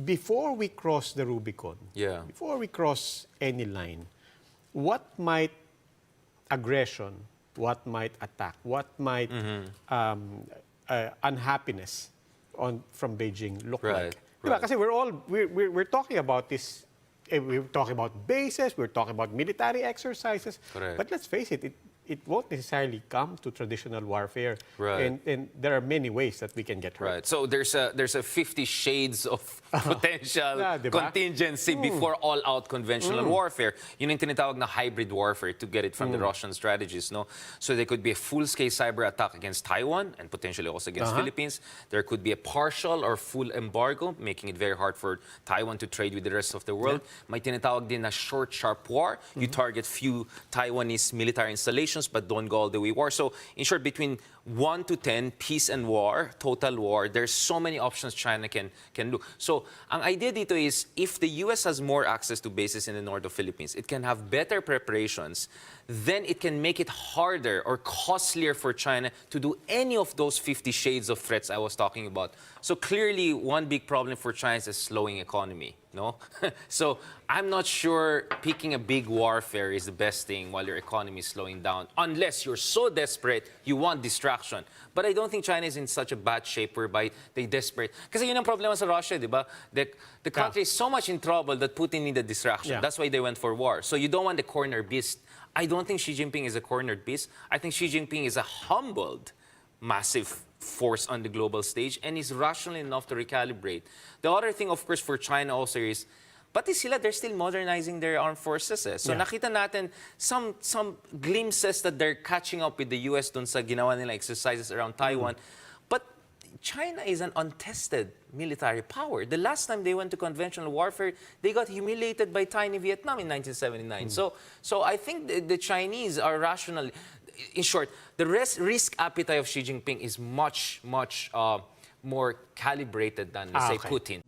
before we cross the Rubicon, before we cross any line, what might aggression, what might attack, what might unhappiness from Beijing look like? Diba? Kasi we're talking about this. We're talking about bases. We're talking about military exercises. But let's face it, it won't necessarily come to traditional warfare. And there are many ways that we can get hurt. So there's a 50 shades of potential contingency before all-out conventional warfare. Yun yung tinatawag na hybrid warfare, to get it from the Russian strategies. No? So there could be a full-scale cyber attack against Taiwan and potentially also against Philippines. There could be a partial or full embargo, making it very hard for Taiwan to trade with the rest of the world. May tinatawag din na short, sharp war. You target few Taiwanese military installations but don't go all the way war. So in short, between 1 to 10, peace and war, total war, there's so many options China can do. So ang idea dito is, if the US has more access to bases in the north of Philippines, it can have better preparations, then it can make it harder or costlier for China to do any of those 50 shades of threats I was talking about. So clearly, one big problem for China is a slowing economy. No? So I'm not sure picking a big warfare is the best thing while your economy is slowing down, unless you're so desperate you want distraction. But I don't think China is in such a bad shape whereby they desperate. Kasi yun ang problema sa Russia, di ba? The country is so much in trouble that Putin needed distraction. That's why they went for war. So you don't want the corner beast. I don't think Xi Jinping is a cornered beast. I think Xi Jinping is a humbled, massive force on the global stage and is rational enough to recalibrate. The other thing, of course, for China also is, pati sila, they're still modernizing their armed forces. So nakita natin some glimpses that they're catching up with the US dun sa ginawa nila exercises around Taiwan. But China is an untested military power. The last time they went to conventional warfare, they got humiliated by tiny Vietnam in 1979. So I think the Chinese are rational. In short, the risk appetite of Xi Jinping is much more calibrated than, let's say, Putin.